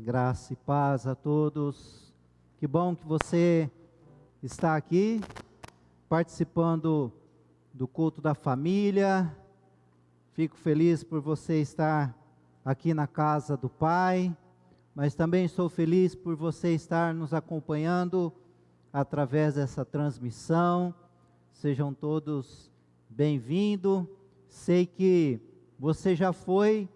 Graça e paz a todos. Que bom que você está aqui, participando do culto da família. Fico feliz por você estar aqui na casa do Pai, mas também estou feliz por você estar nos acompanhando através dessa transmissão. Sejam todos bem-vindos. Sei que você já foi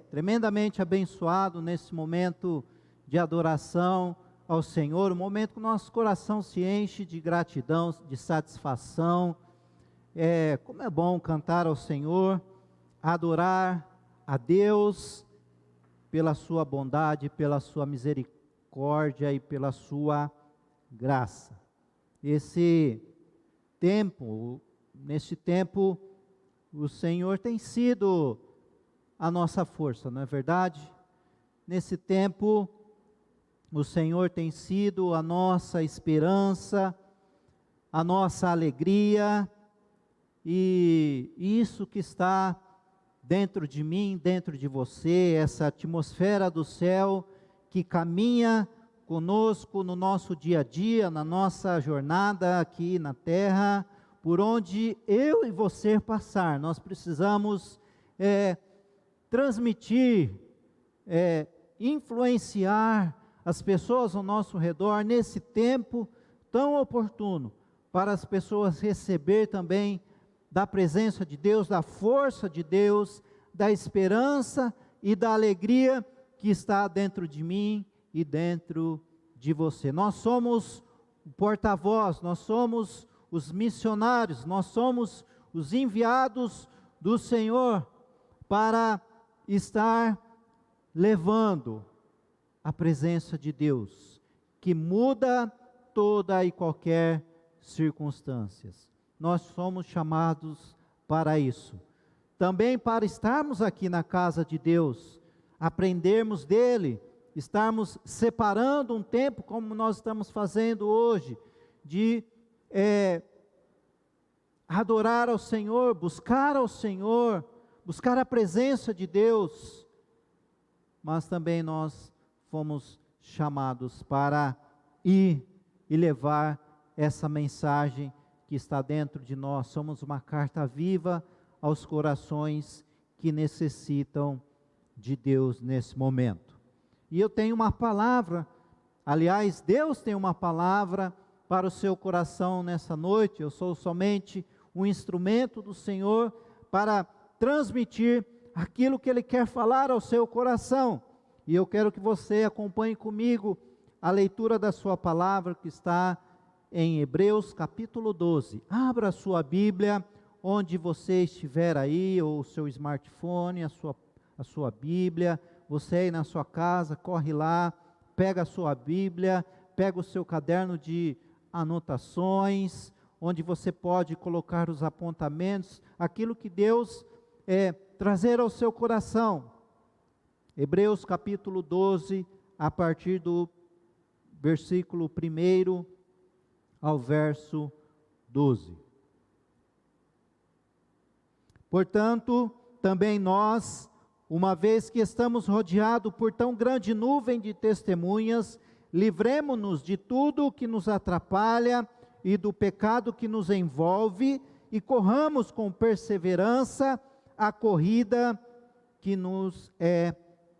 tremendamente abençoado nesse momento de adoração ao Senhor, um momento que o nosso coração se enche de gratidão, de satisfação. Como é bom cantar ao Senhor, adorar a Deus pela sua bondade, pela sua misericórdia e pela sua graça. Neste tempo, o Senhor tem sido a nossa força, não é verdade? Nesse tempo, o Senhor tem sido a nossa esperança, a nossa alegria, e isso que está dentro de mim, dentro de você, essa atmosfera do céu que caminha conosco no nosso dia a dia, na nossa jornada aqui na terra, por onde eu e você passar, nós precisamos transmitir, influenciar as pessoas ao nosso redor nesse tempo tão oportuno, para as pessoas receber também da presença de Deus, da força de Deus, da esperança e da alegria que está dentro de mim e dentro de você. Nós somos o porta-voz, nós somos os missionários, nós somos os enviados do Senhor para estar levando a presença de Deus, que muda toda e qualquer circunstância. Nós somos chamados para isso. Também para estarmos aqui na casa de Deus, aprendermos dele, estarmos separando um tempo, como nós estamos fazendo hoje, de adorar ao Senhor, buscar ao Senhor, buscar a presença de Deus, mas também nós fomos chamados para ir e levar essa mensagem que está dentro de nós. Somos uma carta viva aos corações que necessitam de Deus nesse momento. E eu tenho uma palavra, aliás, Deus tem uma palavra para o seu coração nessa noite. Eu sou somente um instrumento do Senhor para transmitir aquilo que Ele quer falar ao seu coração. E eu quero que você acompanhe comigo a leitura da sua palavra, que está em Hebreus capítulo 12. Abra a sua Bíblia, onde você estiver aí, ou o seu smartphone, a sua Bíblia. Você aí na sua casa, corre lá, pega a sua Bíblia, pega o seu caderno de anotações, onde você pode colocar os apontamentos, aquilo que Deus trazer ao seu coração. Hebreus capítulo 12, a partir do versículo 1 ao verso 12. Portanto, também nós, uma vez que estamos rodeados por tão grande nuvem de testemunhas, livremo-nos de tudo o que nos atrapalha e do pecado que nos envolve, e corramos com perseverança a corrida que nos é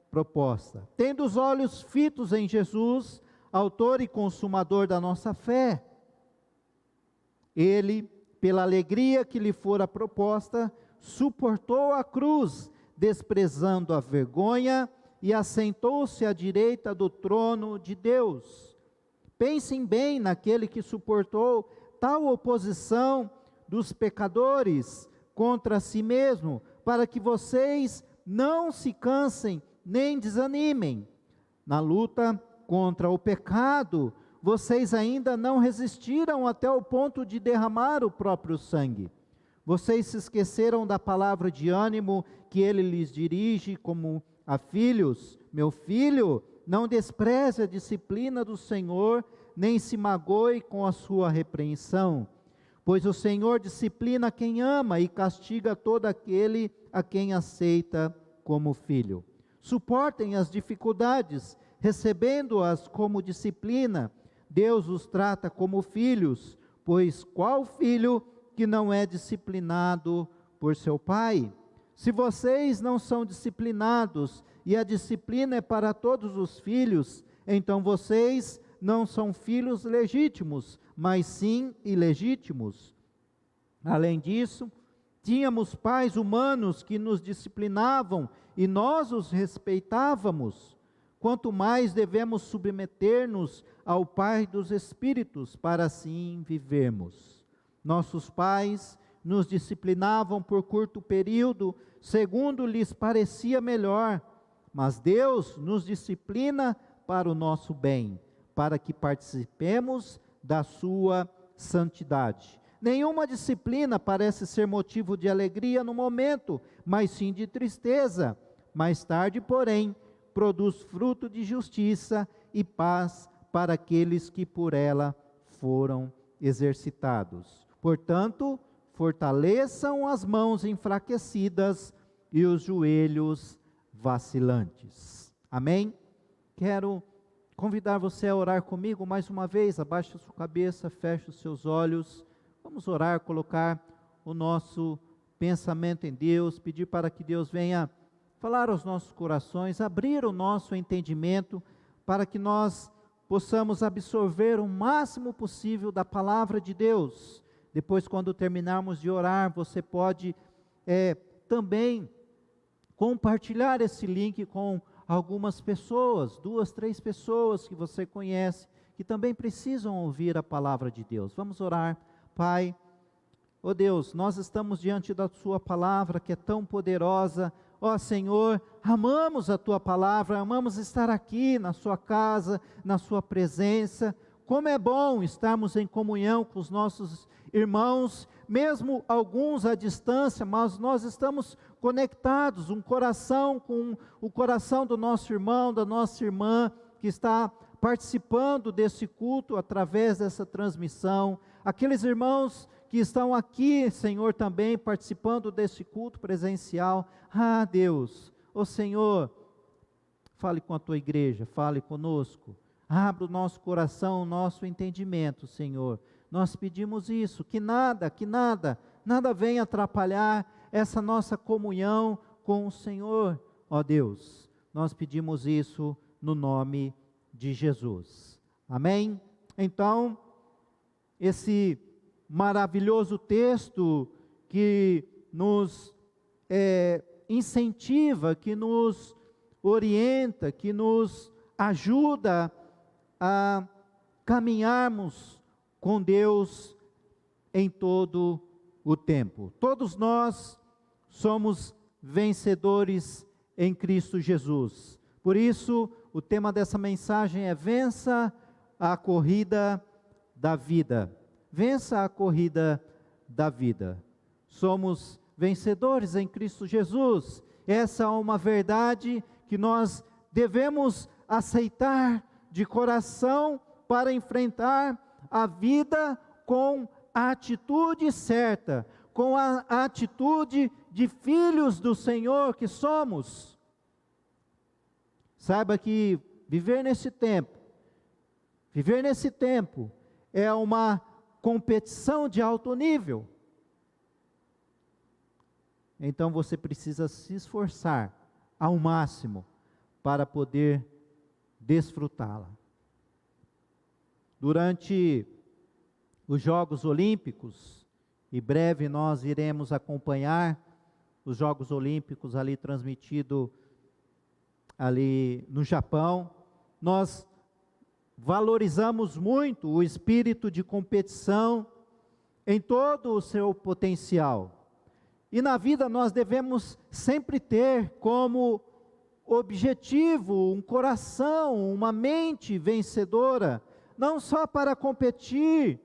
proposta. Tendo os olhos fitos em Jesus, autor e consumador da nossa fé. Ele, pela alegria que lhe fora proposta, suportou a cruz, desprezando a vergonha, e assentou-se à direita do trono de Deus. Pensem bem naquele que suportou tal oposição dos pecadores contra si mesmo, para que vocês não se cansem nem desanimem. Na luta contra o pecado, vocês ainda não resistiram até o ponto de derramar o próprio sangue. Vocês se esqueceram da palavra de ânimo que ele lhes dirige como a filhos. Meu filho, não despreze a disciplina do Senhor, nem se magoe com a sua repreensão. Pois o Senhor disciplina quem ama e castiga todo aquele a quem aceita como filho. suportem as dificuldades, recebendo-as como disciplina. Deus os trata como filhos, pois qual filho que não é disciplinado por seu pai? Se vocês não são disciplinados, e a disciplina é para todos os filhos, então vocês não são filhos legítimos, mas sim ilegítimos. Além disso, tínhamos pais humanos que nos disciplinavam e nós os respeitávamos. Quanto mais devemos submeter-nos ao Pai dos Espíritos, para assim vivermos. Nossos pais nos disciplinavam por curto período, segundo lhes parecia melhor, mas Deus nos disciplina para o nosso bem, para que participemos da sua santidade. Nenhuma disciplina parece ser motivo de alegria no momento, mas sim de tristeza. Mais tarde, porém, produz fruto de justiça e paz para aqueles que por ela foram exercitados. Portanto, fortaleçam as mãos enfraquecidas e os joelhos vacilantes. Amém? Quero convidar você a orar comigo mais uma vez. Abaixe a sua cabeça, feche os seus olhos. Vamos orar, colocar o nosso pensamento em Deus, pedir para que Deus venha falar aos nossos corações, abrir o nosso entendimento, para que nós possamos absorver o máximo possível da palavra de Deus. Depois, quando terminarmos de orar, você pode também compartilhar esse link com algumas pessoas, 2, 3 pessoas que você conhece, que também precisam ouvir a palavra de Deus. Vamos orar. Pai, ó Deus, nós estamos diante da Sua palavra que é tão poderosa. Ó Senhor, amamos a Tua palavra, amamos estar aqui na Sua casa, na Sua presença. Como é bom estarmos em comunhão com os nossos irmãos, mesmo alguns à distância, mas nós estamos conectados, um coração com o coração do nosso irmão, da nossa irmã, que está participando desse culto através dessa transmissão. Aqueles irmãos que estão aqui, Senhor, também participando desse culto presencial. Ah, Deus, ó Senhor, fale com a Tua igreja, fale conosco, abra o nosso coração, o nosso entendimento, Senhor. Nós pedimos isso, que nada venha atrapalhar essa nossa comunhão com o Senhor, ó Deus. Nós pedimos isso no nome de Jesus. Amém? Então, esse maravilhoso texto que nos incentiva, que nos orienta, que nos ajuda a caminharmos com Deus em todo o tempo. Todos nós somos vencedores em Cristo Jesus. Por isso, o tema dessa mensagem é: vença a corrida da vida. Vença a corrida da vida. Somos vencedores em Cristo Jesus. Essa é uma verdade que nós devemos aceitar de coração para enfrentar a vida com a atitude certa, com a atitude de filhos do Senhor que somos. Saiba que viver nesse tempo é uma competição de alto nível. Então você precisa se esforçar ao máximo para poder desfrutá-la. Durante os Jogos Olímpicos, em breve nós iremos acompanhar os Jogos Olímpicos ali transmitido ali no Japão. Nós valorizamos muito o espírito de competição em todo o seu potencial. E na vida nós devemos sempre ter como objetivo um coração, uma mente vencedora, não só para competir,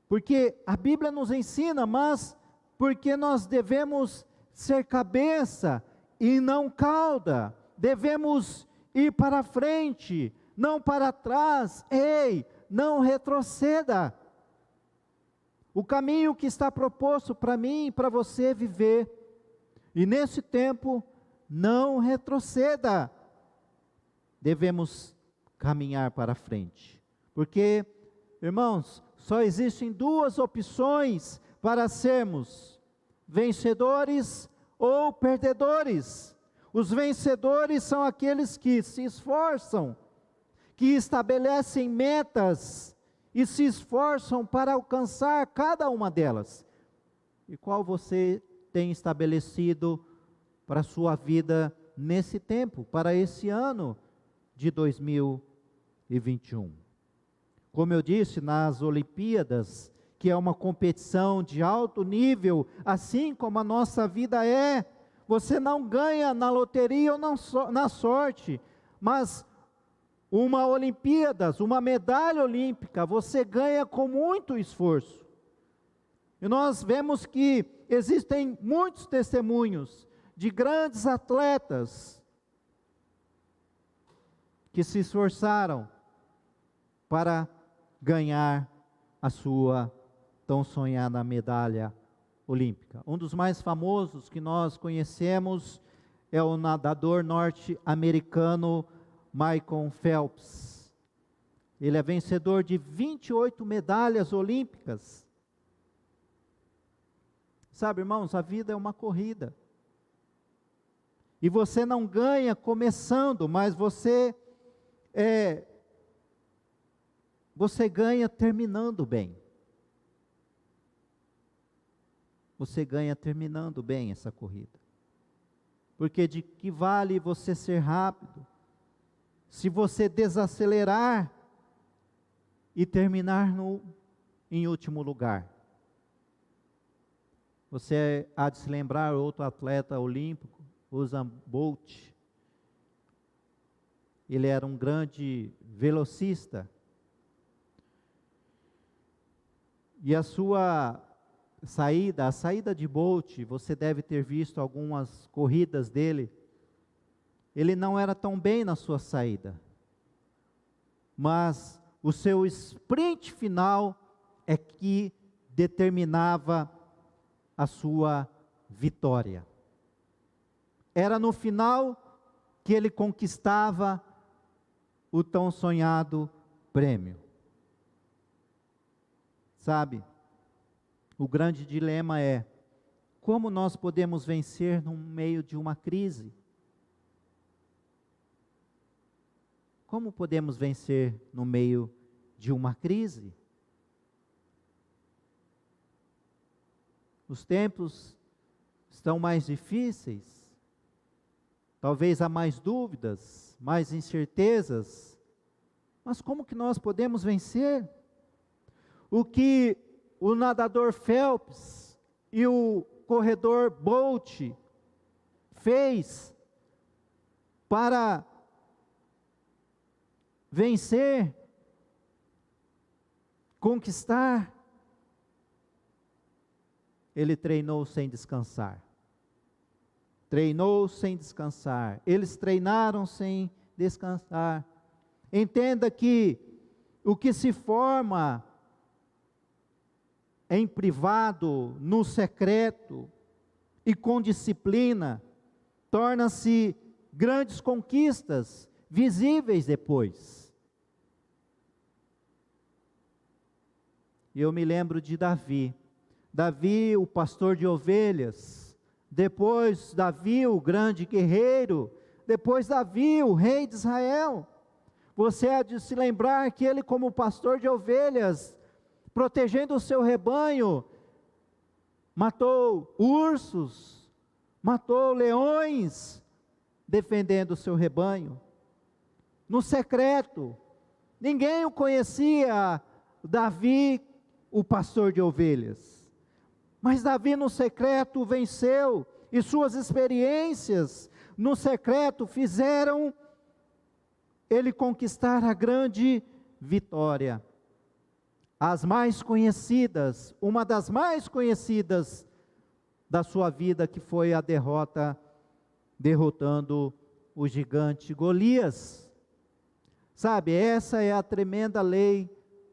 porque a Bíblia nos ensina, mas porque nós devemos ser cabeça e não cauda, devemos ir para frente, não para trás. Ei, não retroceda. O caminho que está proposto para mim e para você viver, e nesse tempo não retroceda. Devemos caminhar para frente. Porque, irmãos, só existem duas opções para sermos vencedores ou perdedores. Os vencedores são aqueles que se esforçam, que estabelecem metas e se esforçam para alcançar cada uma delas. E qual você tem estabelecido para a sua vida nesse tempo, para esse ano de 2021? Como eu disse, nas Olimpíadas, que é uma competição de alto nível, assim como a nossa vida é, você não ganha na loteria ou na sorte, mas uma Olimpíadas, uma medalha olímpica, você ganha com muito esforço. E nós vemos que existem muitos testemunhos de grandes atletas que se esforçaram para ganhar a sua tão sonhada medalha olímpica. Um dos mais famosos que nós conhecemos é o nadador norte-americano Michael Phelps. Ele é vencedor de 28 medalhas olímpicas. Sabe, irmãos, a vida é uma corrida. E você não ganha começando, mas você ganha terminando bem. Você ganha terminando bem essa corrida. Porque de que vale você ser rápido, se você desacelerar e terminar em último lugar? Você há de se lembrar outro atleta olímpico, Usain Bolt. Ele era um grande velocista. E a saída de Bolt, você deve ter visto algumas corridas dele. Ele não era tão bem na sua saída, mas o seu sprint final é que determinava a sua vitória. Era no final que ele conquistava o tão sonhado prêmio. Sabe, o grande dilema é: como nós podemos vencer no meio de uma crise? Como podemos vencer no meio de uma crise? Os tempos estão mais difíceis, talvez há mais dúvidas, mais incertezas, mas como que nós podemos vencer? O que o nadador Phelps e o corredor Bolt fez para vencer, conquistar, ele treinou sem descansar. Treinou sem descansar. Eles treinaram sem descansar. Entenda que o que se forma em privado, no secreto e com disciplina, torna-se grandes conquistas, visíveis depois. E eu me lembro de Davi. Davi, o pastor de ovelhas, depois Davi, o grande guerreiro, depois Davi, o rei de Israel. Você há de se lembrar que ele, como pastor de ovelhas, protegendo o seu rebanho, matou ursos, matou leões, defendendo o seu rebanho. No secreto, ninguém o conhecia, Davi, o pastor de ovelhas. Mas Davi no secreto venceu, e suas experiências no secreto fizeram ele conquistar a grande vitória. As mais conhecidas, uma das mais conhecidas da sua vida, que foi a derrotando o gigante Golias. Sabe, essa é a tremenda lei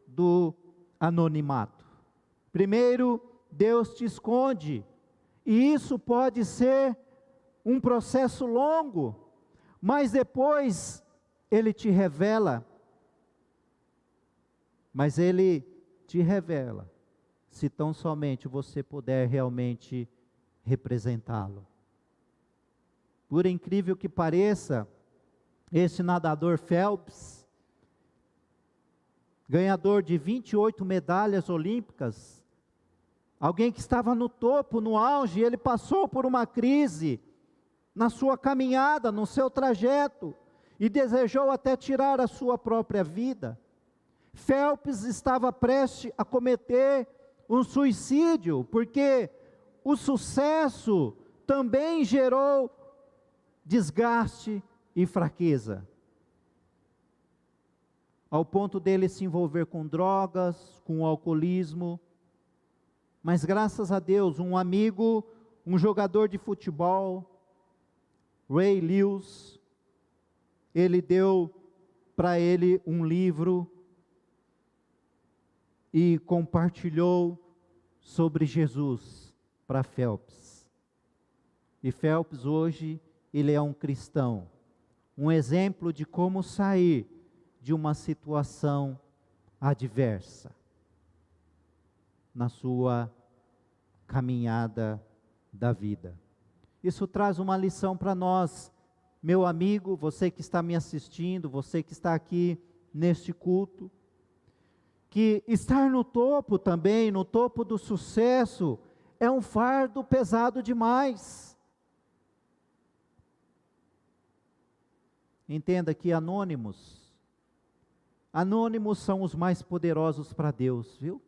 do anonimato. Primeiro, Deus te esconde, e isso pode ser um processo longo, mas depois Ele te revela. Mas Ele te revela, se tão somente você puder realmente representá-lo. Por incrível que pareça, esse nadador Phelps, ganhador de 28 medalhas olímpicas, alguém que estava no topo, no auge, ele passou por uma crise na sua caminhada, no seu trajeto, e desejou até tirar a sua própria vida. Phelps estava prestes a cometer um suicídio, porque o sucesso também gerou desgaste e fraqueza, ao ponto dele se envolver com drogas, com alcoolismo. Mas graças a Deus, um amigo, um jogador de futebol, Ray Lewis, ele deu para ele um livro e compartilhou sobre Jesus para Phelps. E Phelps hoje, ele é um cristão, um exemplo de como sair de uma situação adversa na sua caminhada da vida. Isso traz uma lição para nós, meu amigo, você que está me assistindo, você que está aqui neste culto, que estar no topo também, no topo do sucesso, é um fardo pesado demais. Entenda que anônimos são os mais poderosos para Deus, viu?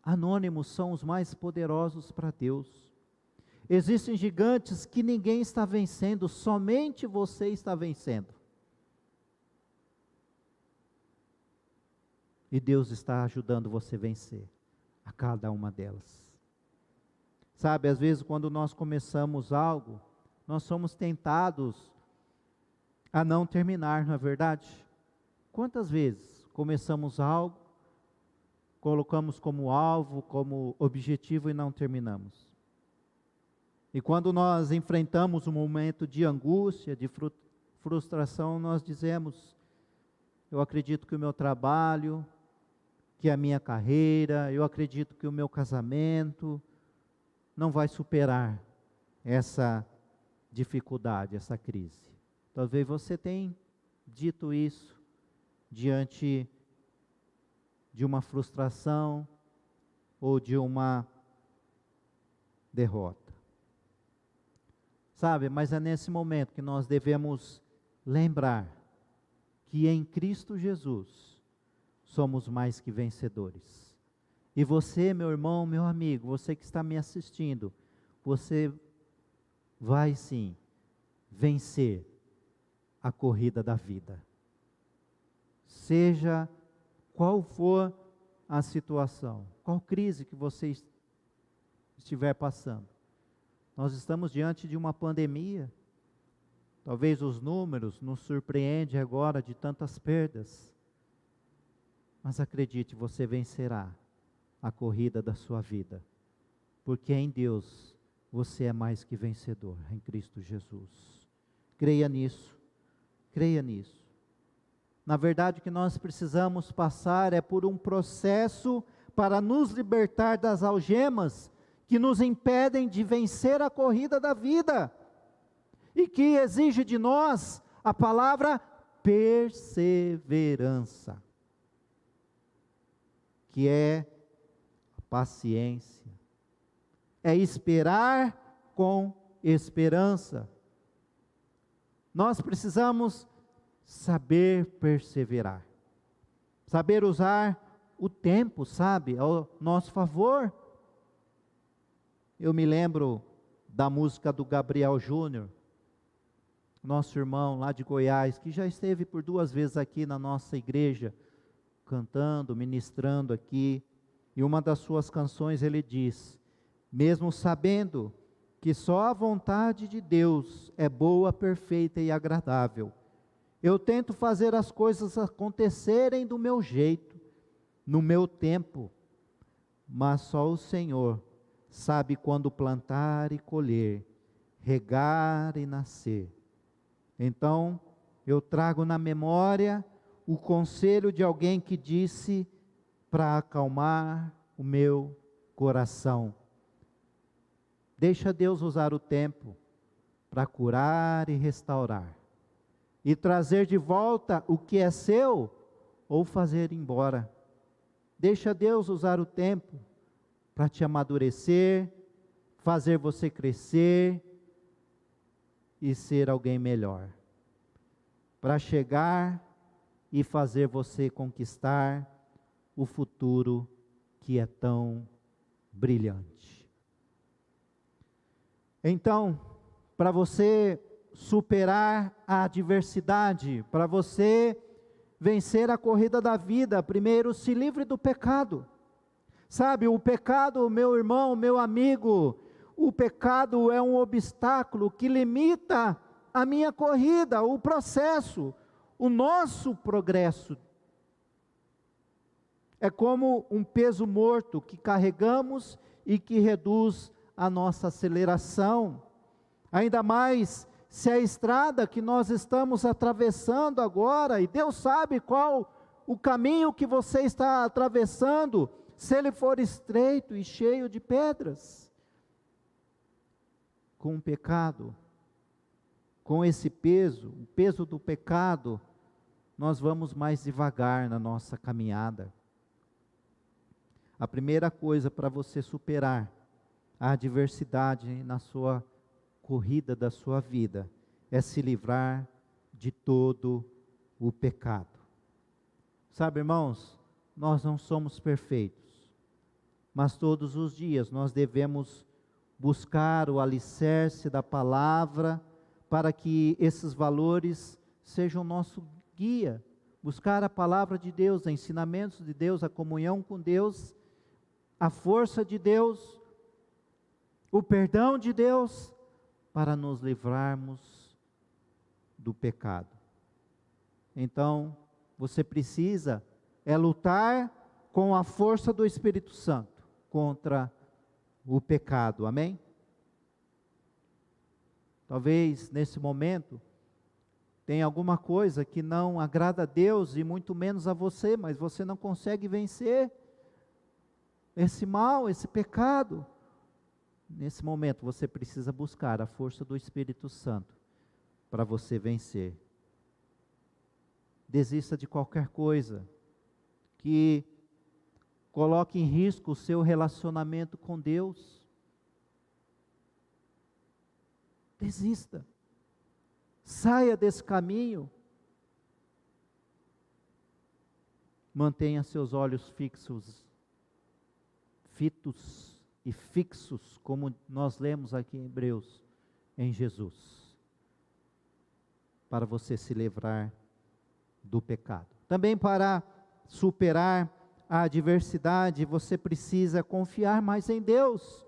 Anônimos são os mais poderosos para Deus. Existem gigantes que ninguém está vencendo, somente você está vencendo. E Deus está ajudando você a vencer a cada uma delas. Sabe, às vezes quando nós começamos algo, nós somos tentados a não terminar, não é verdade? Quantas vezes começamos algo, colocamos como alvo, como objetivo e não terminamos? E quando nós enfrentamos um momento de angústia, de frustração, nós dizemos: eu acredito que o meu trabalho, que a minha carreira, eu acredito que o meu casamento não vai superar essa dificuldade, essa crise. Talvez você tenha dito isso diante de uma frustração ou de uma derrota. Sabe, mas é nesse momento que nós devemos lembrar que em Cristo Jesus somos mais que vencedores. E você, meu irmão, meu amigo, você que está me assistindo, você vai sim vencer a corrida da vida. Seja qual for a situação, qual crise que você estiver passando. Nós estamos diante de uma pandemia. Talvez os números nos surpreendem agora de tantas perdas. Mas acredite, você vencerá a corrida da sua vida. Porque em Deus você é mais que vencedor, em Cristo Jesus. Creia nisso. Creia nisso. Na verdade, o que nós precisamos passar é por um processo para nos libertar das algemas que nos impedem de vencer a corrida da vida e que exige de nós a palavra perseverança, que é paciência, é esperar com esperança. Nós precisamos saber perseverar, saber usar o tempo, sabe, ao nosso favor. Eu me lembro da música do Gabriel Júnior, nosso irmão lá de Goiás, que já esteve por 2 vezes aqui na nossa igreja, cantando, ministrando aqui, e uma das suas canções ele diz: mesmo sabendo que só a vontade de Deus é boa, perfeita e agradável, eu tento fazer as coisas acontecerem do meu jeito, no meu tempo, mas só o Senhor sabe quando plantar e colher, regar e nascer. Então, eu trago na memória o conselho de alguém que disse para acalmar o meu coração: deixa Deus usar o tempo para curar e restaurar, e trazer de volta o que é seu, ou fazer embora. Deixa Deus usar o tempo para te amadurecer, fazer você crescer e ser alguém melhor, para chegar e fazer você conquistar o futuro que é tão brilhante. Então, para você superar a adversidade, para você vencer a corrida da vida, primeiro se livre do pecado. Sabe, o pecado, meu irmão, meu amigo, o pecado é um obstáculo que limita a minha corrida, o processo, o nosso progresso. É como um peso morto que carregamos e que reduz a nossa aceleração. Ainda mais se a estrada que nós estamos atravessando agora, e Deus sabe qual o caminho que você está atravessando, se ele for estreito e cheio de pedras. Com o pecado, com esse peso, o peso do pecado, nós vamos mais devagar na nossa caminhada. A primeira coisa para você superar a adversidade na sua corrida da sua vida é se livrar de todo o pecado. Sabe, irmãos, nós não somos perfeitos, mas todos os dias nós devemos buscar o alicerce da palavra para que esses valores sejam nosso guia. Buscar a palavra de Deus, os ensinamentos de Deus, a comunhão com Deus, a força de Deus, o perdão de Deus, para nos livrarmos do pecado. Então, você precisa lutar com a força do Espírito Santo contra o pecado, amém? Talvez nesse momento tenha alguma coisa que não agrada a Deus e muito menos a você, mas você não consegue vencer esse mal, esse pecado. Nesse momento você precisa buscar a força do Espírito Santo para você vencer. Desista de qualquer coisa que coloque em risco o seu relacionamento com Deus. Desista. Saia desse caminho. Mantenha seus olhos fitos e fixos, como nós lemos aqui em Hebreus, em Jesus, para você se livrar do pecado. Também para superar a adversidade, você precisa confiar mais em Deus.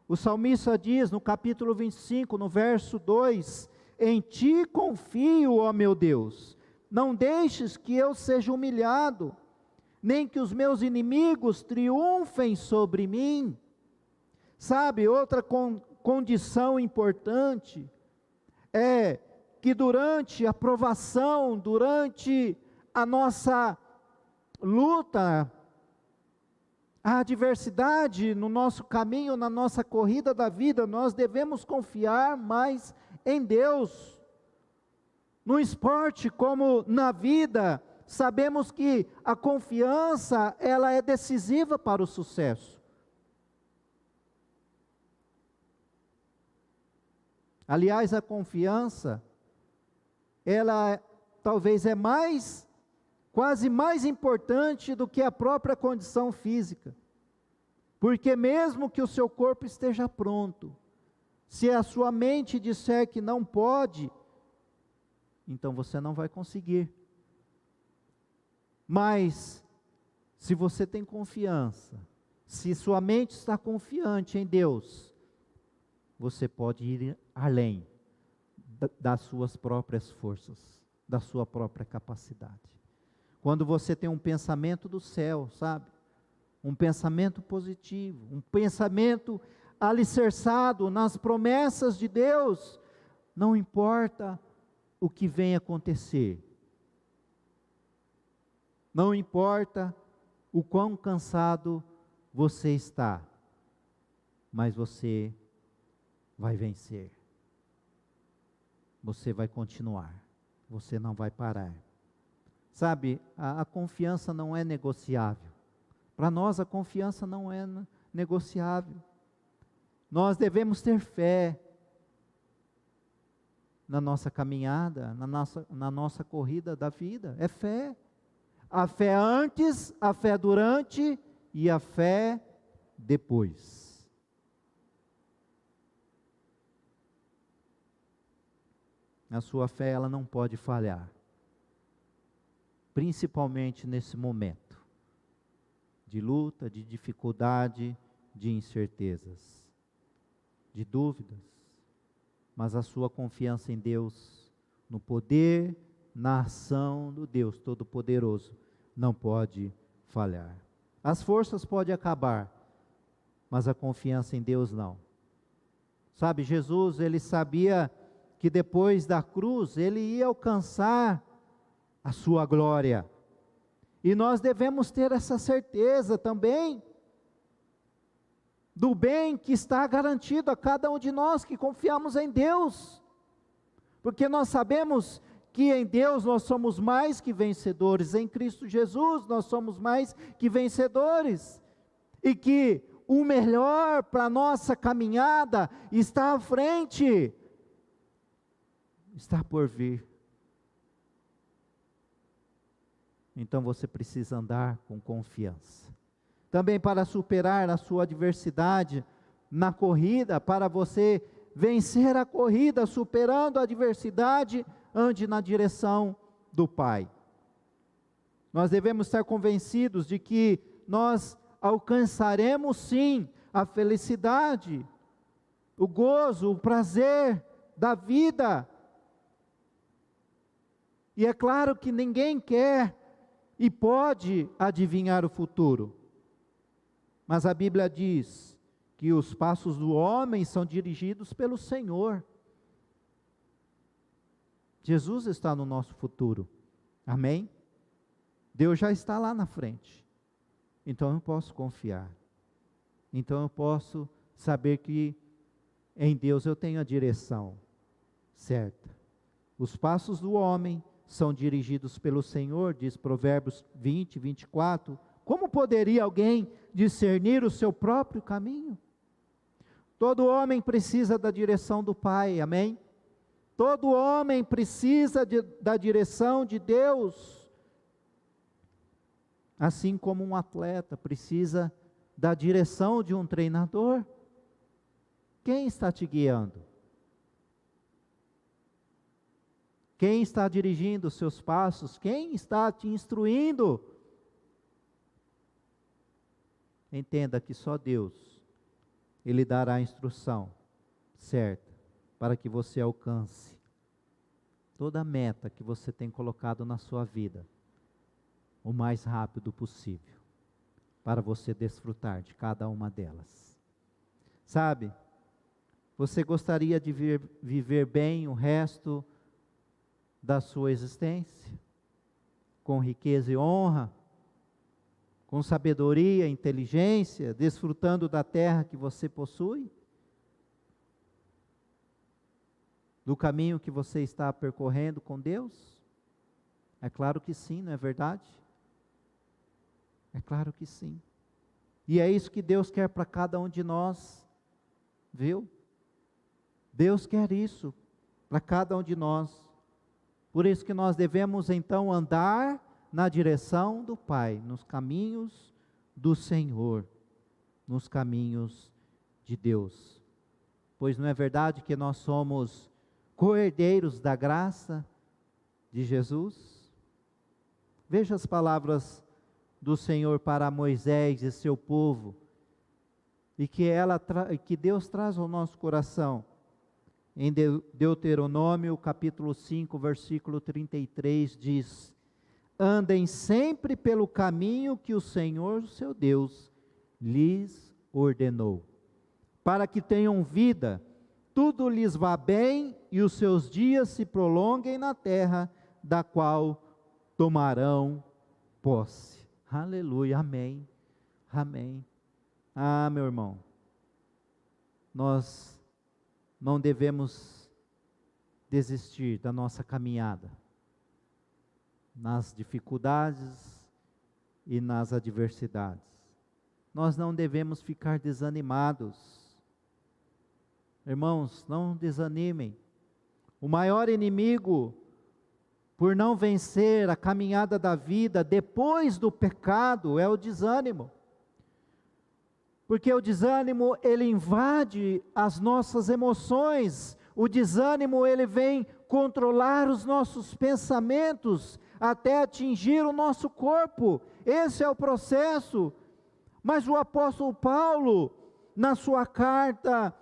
O salmista diz no capítulo 25, no verso 2, em ti confio, ó meu Deus, não deixes que eu seja humilhado, nem que os meus inimigos triunfem sobre mim. Sabe, outra condição importante é que durante a provação, durante a nossa luta, a adversidade no nosso caminho, na nossa corrida da vida, nós devemos confiar mais em Deus. No esporte como na vida, sabemos que a confiança, ela é decisiva para o sucesso. Aliás, a confiança, ela talvez é quase mais importante do que a própria condição física. Porque mesmo que o seu corpo esteja pronto, se a sua mente disser que não pode, então você não vai conseguir. Mas, se você tem confiança, se sua mente está confiante em Deus, você pode ir além das suas próprias forças, da sua própria capacidade. Quando você tem um pensamento do céu, sabe? Um pensamento positivo, um pensamento alicerçado nas promessas de Deus, não importa o que venha acontecer, não importa o quão cansado você está, mas você vai vencer, você vai continuar, você não vai parar. Sabe, a confiança não é negociável. Para nós a confiança não é negociável. Nós devemos ter fé na nossa caminhada, na nossa corrida da vida. É fé. A fé antes, a fé durante e a fé depois. A sua fé, ela não pode falhar. Principalmente nesse momento de luta, de dificuldade, de incertezas, de dúvidas. Mas a sua confiança em Deus, no poder, na ação do Deus Todo-Poderoso, não pode falhar. As forças podem acabar, mas a confiança em Deus não. Sabe, Jesus, ele sabia que depois da cruz, ele ia alcançar a sua glória. E nós devemos ter essa certeza também, do bem que está garantido a cada um de nós que confiamos em Deus. Porque nós sabemos que em Deus nós somos mais que vencedores, em Cristo Jesus nós somos mais que vencedores. E que o melhor para a nossa caminhada está à frente, está por vir. Então você precisa andar com confiança. Também para superar a sua adversidade na corrida, para você vencer a corrida, superando a adversidade, ande na direção do Pai. Nós devemos estar convencidos de que nós alcançaremos sim a felicidade, o gozo, o prazer da vida. E é claro que ninguém quer e pode adivinhar o futuro. Mas a Bíblia diz que os passos do homem são dirigidos pelo Senhor. Jesus está no nosso futuro. Amém? Deus já está lá na frente. Então eu posso confiar. Então eu posso saber que em Deus eu tenho a direção certa. Os passos do homem são dirigidos pelo Senhor, diz Provérbios 20, 24. Como poderia alguém discernir o seu próprio caminho? Todo homem precisa da direção do Pai, amém? Todo homem precisa da direção de Deus. Assim como um atleta precisa da direção de um treinador. Quem está te guiando? Quem está dirigindo os seus passos? Quem está te instruindo? Entenda que só Deus, Ele dará a instrução certa para que você alcance toda a meta que você tem colocado na sua vida, o mais rápido possível, para você desfrutar de cada uma delas. Sabe, você gostaria de viver bem o resto da sua existência, com riqueza e honra, com sabedoria, inteligência, desfrutando da terra que você possui? Do caminho que você está percorrendo com Deus? É claro que sim, não é verdade? É claro que sim. E é isso que Deus quer para cada um de nós, viu? Deus quer isso para cada um de nós. Por isso que nós devemos então andar na direção do Pai, nos caminhos do Senhor, nos caminhos de Deus. Pois não é verdade que nós somos co-herdeiros da graça de Jesus? Veja as palavras do Senhor para Moisés e seu povo, e que Deus traz ao nosso coração. Em Deuteronômio capítulo 5, versículo 33 diz: andem sempre pelo caminho que o Senhor, seu Deus, lhes ordenou, para que tenham vida, tudo lhes vá bem e os seus dias se prolonguem na terra, da qual tomarão posse. Aleluia, amém, amém. Ah, meu irmão, nós não devemos desistir da nossa caminhada, nas dificuldades e nas adversidades. Nós não devemos ficar desanimados. Irmãos, não desanimem. O maior inimigo, por não vencer a caminhada da vida depois do pecado, é o desânimo. Porque o desânimo, ele invade as nossas emoções. O desânimo, ele vem controlar os nossos pensamentos, até atingir o nosso corpo. Esse é o processo. Mas o apóstolo Paulo, na sua carta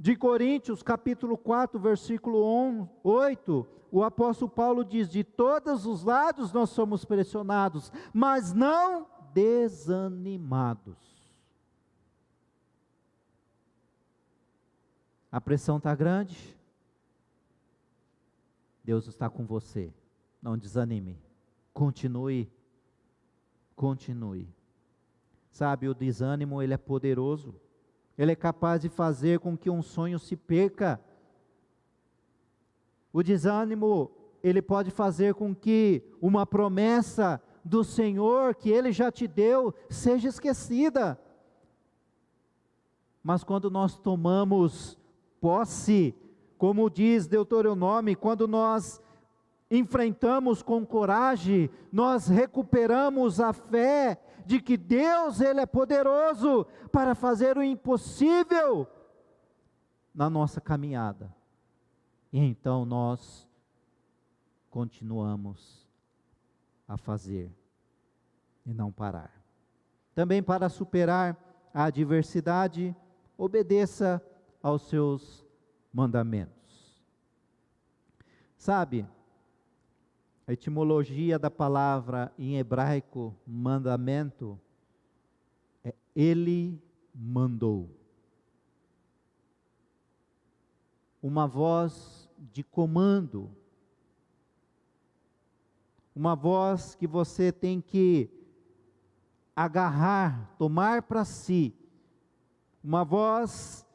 de Coríntios, capítulo 4, versículo 8, o apóstolo Paulo diz: de todos os lados nós somos pressionados, mas não desanimados. A pressão está grande? Deus está com você. Não desanime. Continue. Continue. Sabe, o desânimo, ele é poderoso. Ele é capaz de fazer com que um sonho se perca. O desânimo, ele pode fazer com que uma promessa do Senhor, que Ele já te deu, seja esquecida. Mas quando nós tomamos posse, como diz Deuteronômio, quando nós enfrentamos com coragem, nós recuperamos a fé de que Deus, Ele é poderoso para fazer o impossível na nossa caminhada. E então nós continuamos a fazer e não parar. Também para superar a adversidade, obedeça aos seus mandamentos. Sabe, a etimologia da palavra em hebraico, mandamento, é Ele mandou. Uma voz de comando, uma voz que você tem que agarrar, tomar para si, uma voz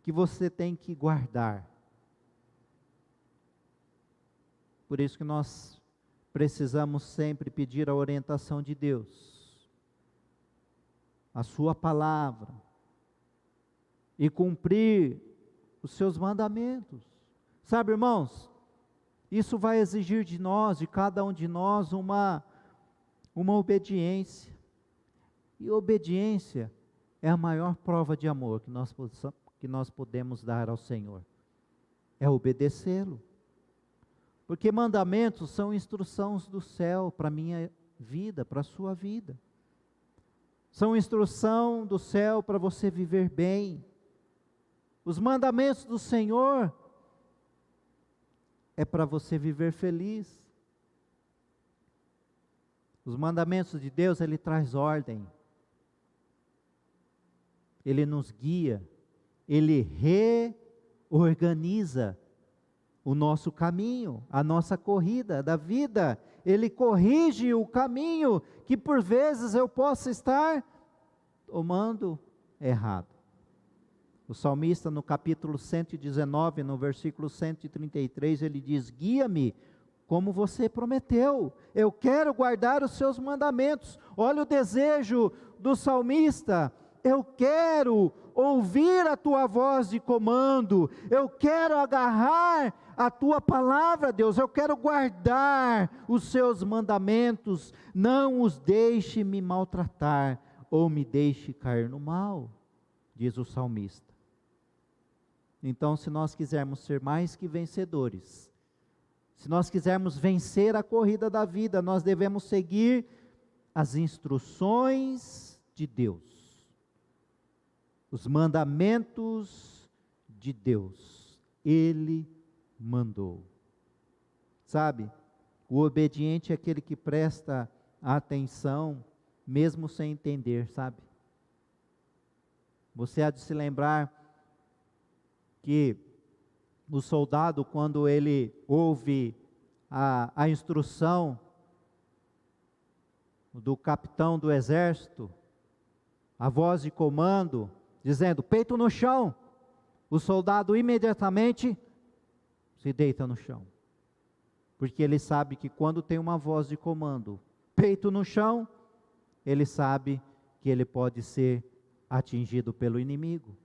que você tem que guardar. Por isso que nós precisamos sempre pedir a orientação de Deus, a sua palavra, e cumprir os seus mandamentos. Sabe, irmãos, isso vai exigir de nós, de cada um de nós, uma obediência. E obediência é a maior prova de amor que nós podemos dar ao Senhor. É obedecê-lo. Porque mandamentos são instruções do céu para a minha vida, para a sua vida. São instrução do céu para você viver bem. Os mandamentos do Senhor é para você viver feliz. Os mandamentos de Deus, Ele traz ordem. Ele nos guia. Ele reorganiza o nosso caminho, a nossa corrida da vida. Ele corrige o caminho que por vezes eu possa estar tomando errado. O salmista, no capítulo 119, no versículo 133, ele diz: guia-me como você prometeu, eu quero guardar os seus mandamentos. Olha o desejo do salmista: eu quero ouvir a tua voz de comando, eu quero agarrar a tua palavra, Deus, eu quero guardar os seus mandamentos, não os deixe me maltratar, ou me deixe cair no mal, diz o salmista. Então, se nós quisermos ser mais que vencedores, se nós quisermos vencer a corrida da vida, nós devemos seguir as instruções de Deus, os mandamentos de Deus. Ele mandou. Sabe, o obediente é aquele que presta atenção, mesmo sem entender, sabe? Você há de se lembrar que o soldado, quando ele ouve a instrução do capitão do exército, a voz de comando, dizendo, peito no chão, o soldado imediatamente se deita no chão. Porque ele sabe que quando tem uma voz de comando, peito no chão, ele sabe que ele pode ser atingido pelo inimigo.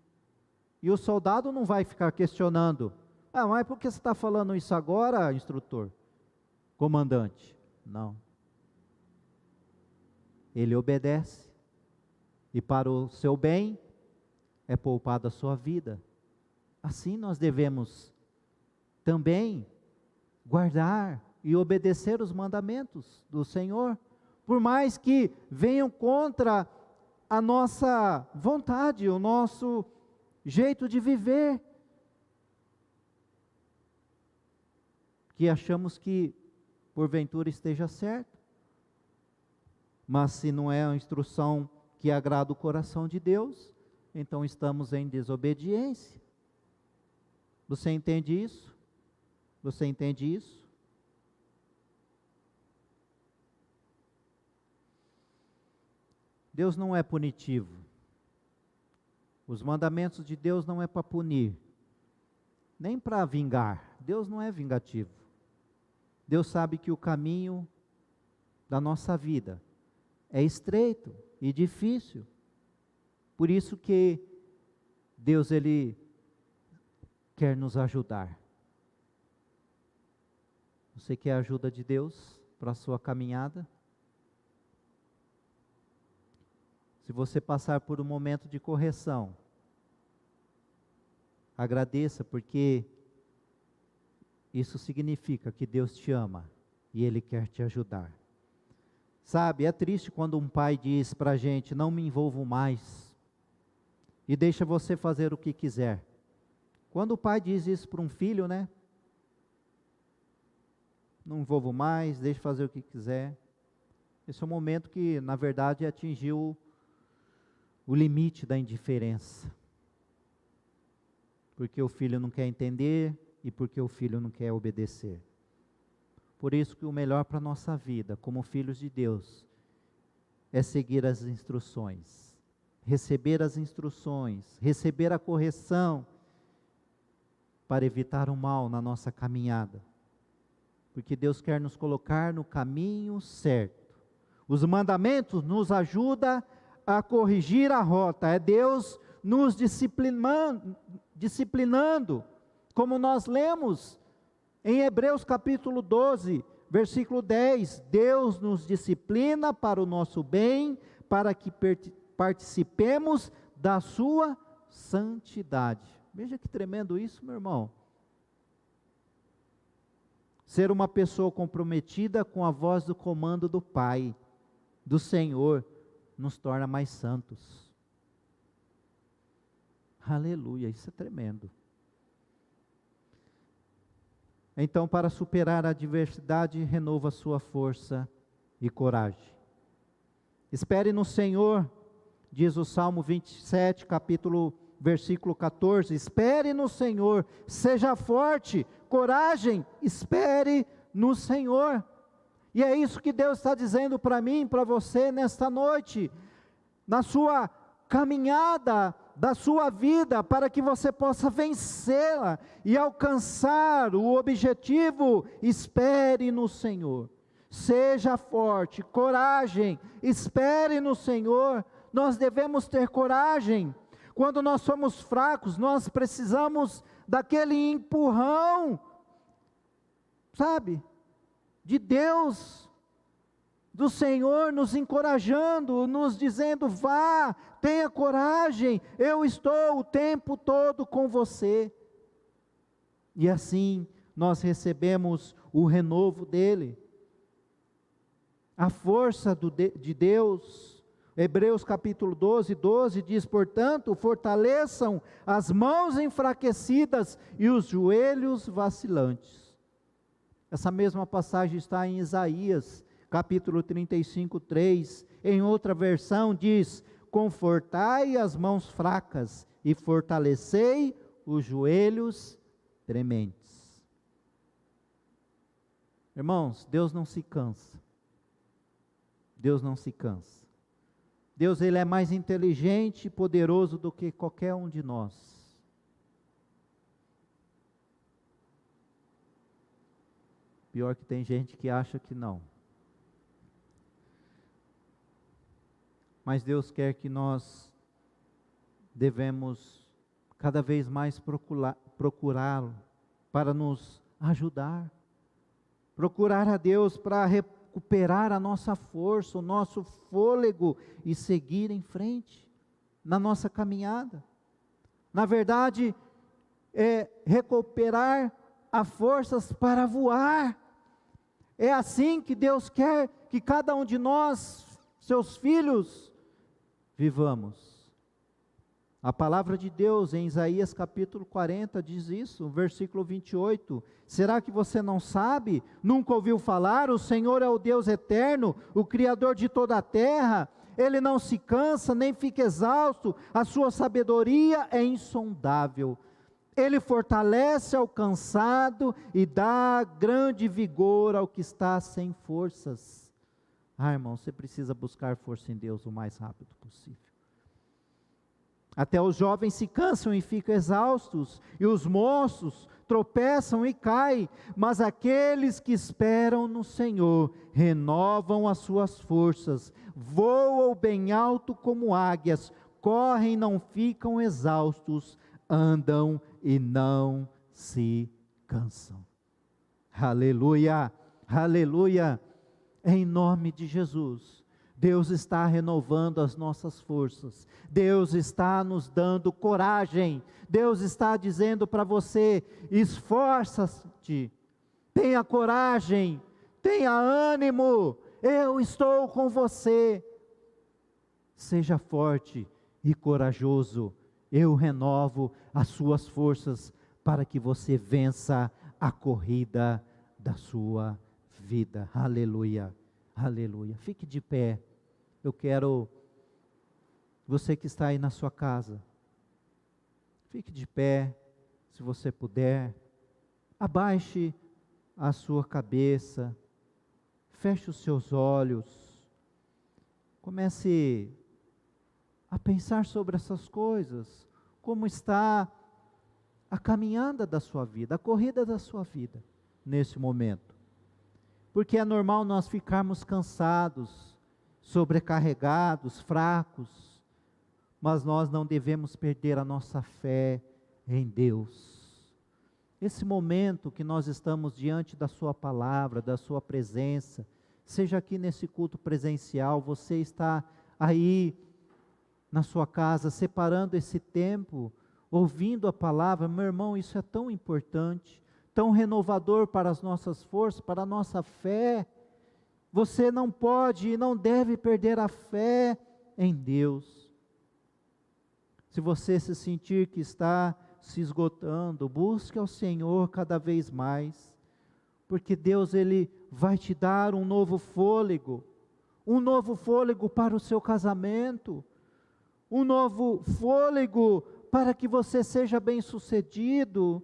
E o soldado não vai ficar questionando, mas por que você está falando isso agora, instrutor? Comandante? Não. Ele obedece, e para o seu bem, é poupada a sua vida. Assim nós devemos também guardar e obedecer os mandamentos do Senhor, por mais que venham contra a nossa vontade, o nosso jeito de viver, que achamos que porventura esteja certo, mas se não é a instrução que agrada o coração de Deus, então estamos em desobediência. Você entende isso? Você entende isso? Deus não é punitivo. Os mandamentos de Deus não é para punir, nem para vingar. Deus não é vingativo. Deus sabe que o caminho da nossa vida é estreito e difícil. Por isso que Deus, Ele quer nos ajudar. Você quer a ajuda de Deus para a sua caminhada? Se você passar por um momento de correção, agradeça, porque isso significa que Deus te ama e Ele quer te ajudar. Sabe, é triste quando um pai diz para a gente, não me envolvo mais, e deixa você fazer o que quiser. Quando o pai diz isso para um filho, né? Não envolvo mais, deixa fazer o que quiser. Esse é o momento que, na verdade, atingiu o limite da indiferença. Porque o filho não quer entender e porque o filho não quer obedecer. Por isso que o melhor para a nossa vida, como filhos de Deus, é seguir as instruções, receber as instruções, receber a correção, para evitar o mal na nossa caminhada. Porque Deus quer nos colocar no caminho certo. Os mandamentos nos ajudam a corrigir a rota, é Deus nos disciplinando, como nós lemos em Hebreus capítulo 12, versículo 10, Deus nos disciplina para o nosso bem, para que participemos da sua santidade. Veja que tremendo isso, meu irmão. Ser uma pessoa comprometida com a voz do comando do Pai, do Senhor, nos torna mais santos. Aleluia, isso é tremendo. Então, para superar a adversidade, renova sua força e coragem. Espere no Senhor, diz o Salmo 27, versículo 14, espere no Senhor, seja forte, coragem, espere no Senhor. E é isso que Deus está dizendo para mim, para você nesta noite, na sua caminhada da sua vida, para que você possa vencê-la e alcançar o objetivo. Espere no Senhor, seja forte, coragem, espere no Senhor. Nós devemos ter coragem. Quando nós somos fracos, nós precisamos daquele empurrão, sabe, de Deus, do Senhor nos encorajando, nos dizendo, vá, tenha coragem, eu estou o tempo todo com você. E assim nós recebemos o renovo dele, a força de Deus. Hebreus capítulo 12 diz, portanto, fortaleçam as mãos enfraquecidas e os joelhos vacilantes. Essa mesma passagem está em Isaías, capítulo 35, 3. Em outra versão diz, confortai as mãos fracas e fortalecei os joelhos trementes. Irmãos, Deus não se cansa. Deus não se cansa. Deus, Ele é mais inteligente e poderoso do que qualquer um de nós. Pior que tem gente que acha que não. Mas Deus quer que nós devemos cada vez mais procurá-lo para nos ajudar. Procurar a Deus para recuperar a nossa força, o nosso fôlego e seguir em frente na nossa caminhada. Na verdade, é recuperar as forças para voar. É assim que Deus quer que cada um de nós, seus filhos, vivamos. A palavra de Deus em Isaías capítulo 40 diz isso, versículo 28. Será que você não sabe? Nunca ouviu falar? O Senhor é o Deus eterno, o Criador de toda a terra. Ele não se cansa, nem fica exausto. A sua sabedoria é insondável. Ele fortalece ao cansado e dá grande vigor ao que está sem forças. Irmão, você precisa buscar força em Deus o mais rápido possível. Até os jovens se cansam e ficam exaustos, e os moços tropeçam e caem, mas aqueles que esperam no Senhor renovam as suas forças, voam bem alto como águias, correm e não ficam exaustos, andam e não se cansam. Aleluia, aleluia, em nome de Jesus. Deus está renovando as nossas forças, Deus está nos dando coragem, Deus está dizendo para você: esforça-te, tenha coragem, tenha ânimo, eu estou com você, seja forte e corajoso, eu renovo as suas forças para que você vença a corrida da sua vida. Aleluia, aleluia. Fique de pé. Eu quero, você que está aí na sua casa, fique de pé, se você puder, abaixe a sua cabeça, feche os seus olhos, comece a pensar sobre essas coisas, como está a caminhada da sua vida, a corrida da sua vida, nesse momento, porque é normal nós ficarmos cansados, sobrecarregados, fracos, mas nós não devemos perder a nossa fé em Deus. Esse momento que nós estamos diante da sua palavra, da sua presença, seja aqui nesse culto presencial, você está aí na sua casa, separando esse tempo, ouvindo a palavra, meu irmão, isso é tão importante, tão renovador para as nossas forças, para a nossa fé. Você não pode e não deve perder a fé em Deus. Se você se sentir que está se esgotando, busque ao Senhor cada vez mais, porque Deus, Ele vai te dar um novo fôlego para o seu casamento, um novo fôlego para que você seja bem-sucedido,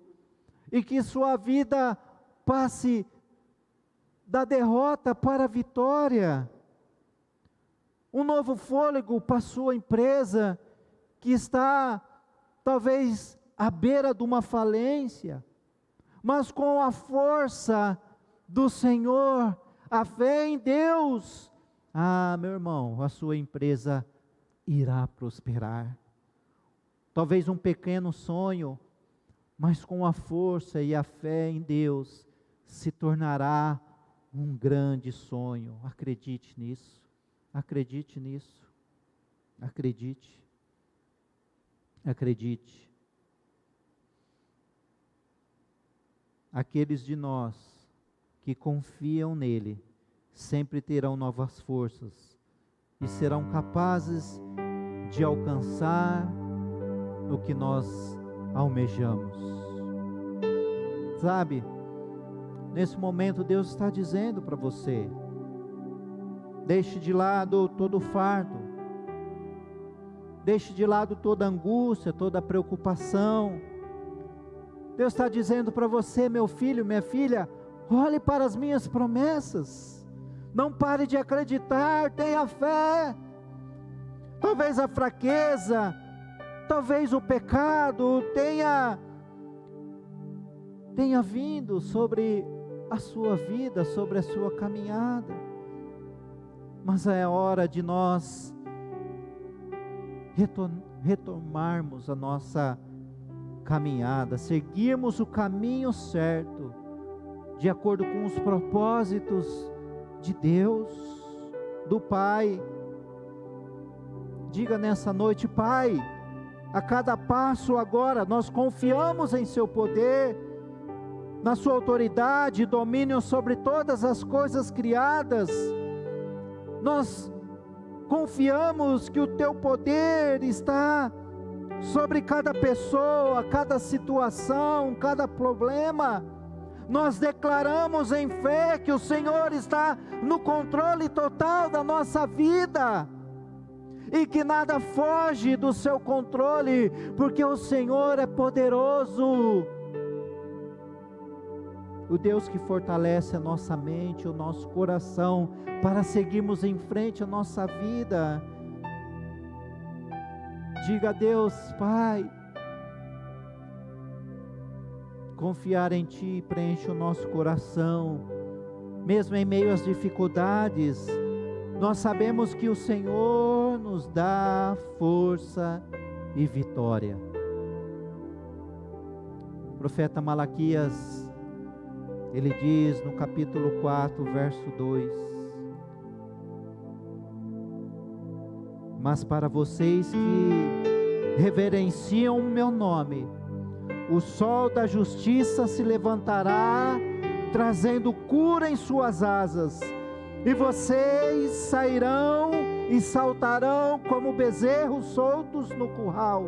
e que sua vida passe da derrota para a vitória, um novo fôlego para a sua empresa, que está talvez à beira de uma falência, mas com a força do Senhor, a fé em Deus, meu irmão, a sua empresa irá prosperar. Talvez um pequeno sonho, mas com a força e a fé em Deus, se tornará um grande sonho. Acredite nisso, acredite nisso, acredite, acredite. Aqueles de nós que confiam nele, sempre terão novas forças, e serão capazes de alcançar o que nós almejamos. Sabe, nesse momento Deus está dizendo para você: deixe de lado todo o fardo, deixe de lado toda angústia, toda preocupação. Deus está dizendo para você, meu filho, minha filha, olhe para as minhas promessas, não pare de acreditar, tenha fé. Talvez a fraqueza, talvez o pecado tenha vindo sobre a sua vida, sobre a sua caminhada, mas é hora de nós retomarmos a nossa caminhada, seguirmos o caminho certo, de acordo com os propósitos de Deus, do Pai. Diga nessa noite: Pai, a cada passo agora nós confiamos em seu poder, na sua autoridade e domínio sobre todas as coisas criadas. Nós confiamos que o teu poder está sobre cada pessoa, cada situação, cada problema. Nós declaramos em fé que o Senhor está no controle total da nossa vida, e que nada foge do seu controle, porque o Senhor é poderoso. O Deus que fortalece a nossa mente, o nosso coração, para seguirmos em frente a nossa vida. Diga a Deus: Pai, confiar em Ti preenche o nosso coração, mesmo em meio às dificuldades. Nós sabemos que o Senhor nos dá força e vitória. O profeta Malaquias, ele diz no capítulo 4, verso 2: mas para vocês que reverenciam o meu nome, o sol da justiça se levantará, trazendo cura em suas asas, e vocês sairão e saltarão como bezerros soltos no curral.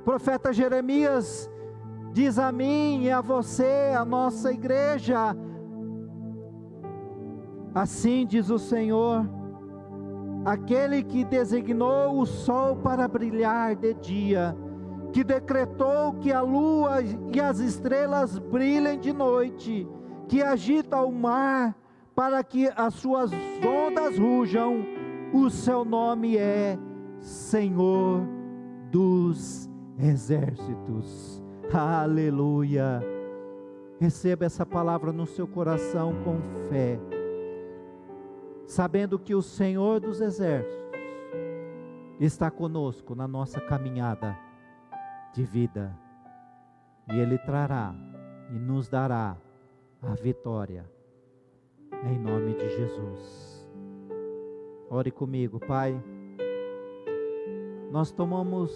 O profeta Jeremias diz a mim e a você, a nossa igreja: assim diz o Senhor, aquele que designou o sol para brilhar de dia, que decretou que a lua e as estrelas brilhem de noite, que agita o mar para que as suas ondas rujam, o seu nome é Senhor dos Exércitos. Aleluia! Receba essa palavra no seu coração com fé, sabendo que o Senhor dos Exércitos está conosco na nossa caminhada de vida, e Ele trará e nos dará a vitória, em nome de Jesus. Ore comigo. Pai, nós tomamos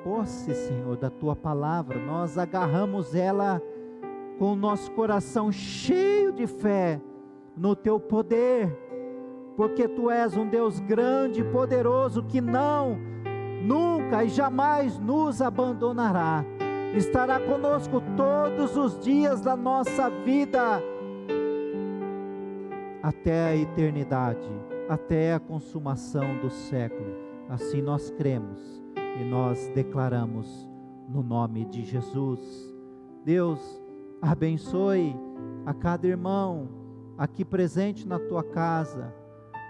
posse, Senhor, da Tua palavra, nós agarramos ela com o nosso coração cheio de fé no Teu poder, porque Tu és um Deus grande e poderoso, que nunca e jamais nos abandonará, estará conosco todos os dias da nossa vida, até a eternidade, até a consumação do século. Assim nós cremos e nós declaramos no nome de Jesus. Deus abençoe a cada irmão aqui presente na tua casa,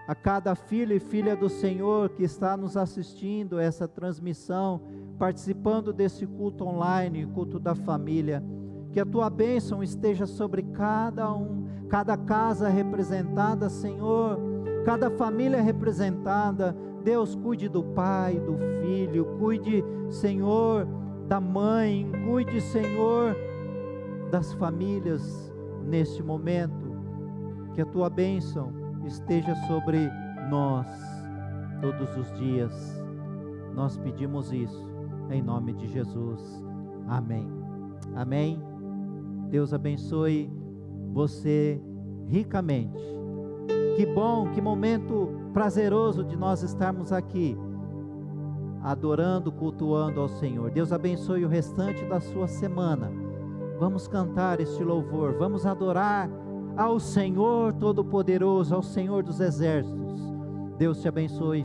a cada filho e filha do Senhor que está nos assistindo essa transmissão, participando desse culto online, culto da família. Que a tua bênção esteja sobre cada um, cada casa representada, Senhor, cada família representada. Deus, cuide do pai, do filho, cuide, Senhor, da mãe, cuide, Senhor, das famílias neste momento. Que a tua bênção esteja sobre nós todos os dias. Nós pedimos isso em nome de Jesus. Amém. Amém. Deus abençoe você ricamente. Que bom, que momento prazeroso de nós estarmos aqui adorando, cultuando ao Senhor. Deus abençoe o restante da sua semana. Vamos cantar este louvor, vamos adorar ao Senhor Todo-Poderoso, ao Senhor dos Exércitos. Deus te abençoe.